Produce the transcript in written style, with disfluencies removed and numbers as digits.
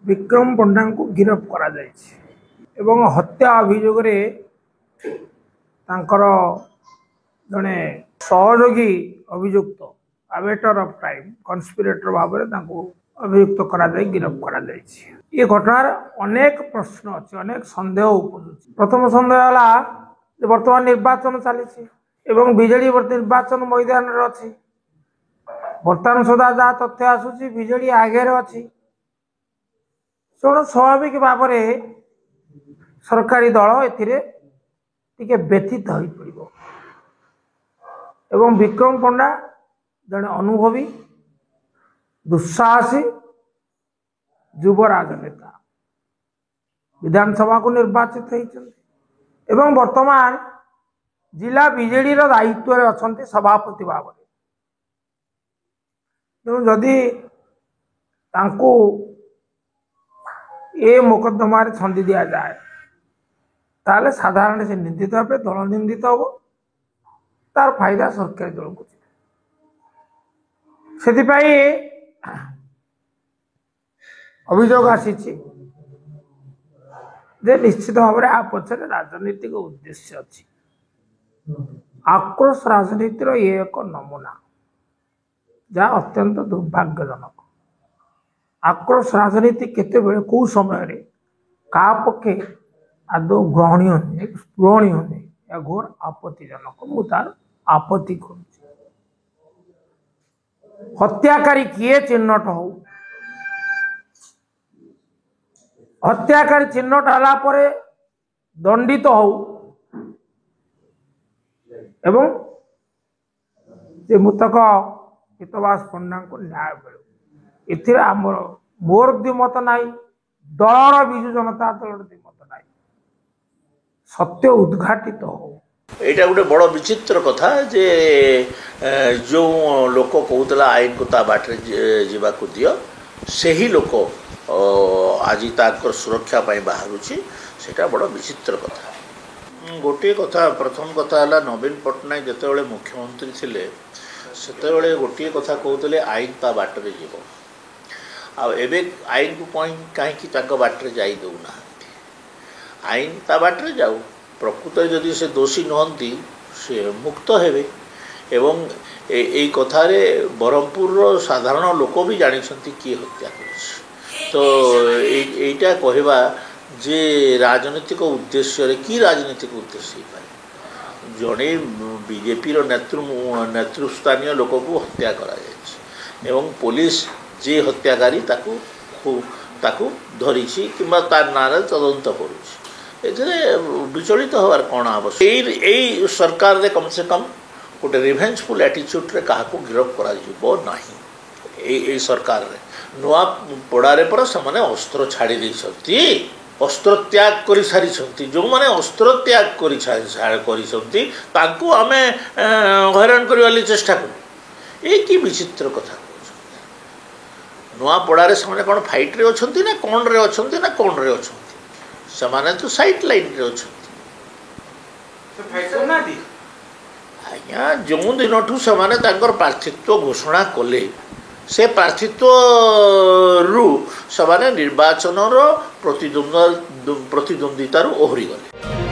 विक्रम पंडा को गिरफ करा एवं हत्या अभियोग जड़े सहयोगी अभियुक्त अबेटर ऑफ क्राइम कन्स्पिरेटर भाव में अभियुक्त करा गिरफ करा ये घटनार अनेक प्रश्न अच्छे अनेक सन्देह उपजुची। प्रथम सन्देह है बर्तमान निर्वाचन चली बीजेडी निर्वाचन मैदान अच्छी बर्तमान सुधा जहाँ तथ्य आसूची बीजेडी आगे अच्छी तेणु स्वाभाविक भाव में सरकारी दल ए व्यथित हो पड़ो एवं विक्रम पंडा जड़े अनुभवी दुस्साहसी युव राजनेता विधानसभा को निर्वाचित होती वर्तमान जिला बीजेडी दायित्व अच्छा सभापति भाव तेणु जदि ए मोकदमा छंदी दि जाए ताले साधारण से निंदित हे दल निंदित हम तार फायदा सरकारी दल को से अभियोग आसी निश्चित भाव में आ पचर राजनीतिक उद्देश्य अच्छी आक्रोश राजनीतिर ये एक नमूना जहाँ अत्यंत दुर्भाग्यजनक आक्रोश राजनीति केते बेले कौ समय रे का पक्षे आदौ ग्रहणीय नुहे स्पृहणीय नुहे या घोर आपत्तिजनक मुझे आपत्ति कर हत्याकारी किए चिन्हट हो हत्याकारी चिन्हट हला परे दंडित हो एवं जे मृतक हितवास पंडा को न्याय मिलू एथिरे आमर मोर दिमत नाई दलर विजु जनता दल दिमत नाई सत्य उद्घाटित हो। एटा गोटे बड़ विचित्र कथा जे जो लोक कहूला आईन को ता बाटे जीवाकू दियो सेही लोक आज ताकर सुरक्षा पाई बाहरुची सेटा बड़ विचित्र कथा। गोटे कथा प्रथम कथा है नवीन पट्टनायक जितेबाला मुख्यमंत्री थिले सेतेबाला गोटे कथा कहते आईन ता बाटर जीव आबे आईन को कहीं बाटर जाई दौना आईन ता बाटर जाऊ प्रकृत जदि से दोषी नुहति से मुक्त हेबे एवं यही कथारे ब्रह्मपुर साधारण लोक भी जानी किए हत्या कर तो यहीटा कहवा जे राजनीतिक उद्देश्य की राजनीतिक उद्देश्य पाए जड़े बीजेपी नेतृस्थानीय लोक को हत्या करा एवं पुलिस जे हत्याकारी ताकू धरी कि ना तदंत कर विचलित हबार कौन आवश्यक यही सरकार रे कम से कम गोटे रिभेंजफुल एटीट्यूड रे क्या गिरफ कर सरकार रे नुआ पड़ारे पर से अस्त्र छाड़ी देती अस्त्र त्याग कर सारी जो मैंने अस्त्र त्याग कर आमे हैरान करने चेष्टा करूँ ये कि विचित्र कथा नुआ पड़ारे से कौन फाइट रे अच्छी ना कौन रे अच्छी ना कौन रे अच्छी से तो साइड लाइन रे आज्ञा जो दिन ठू से प्रार्थित्व घोषणा कले से प्रार्थित्व रु से निर्वाचन प्रतिद्वंदितार ओहरी गले।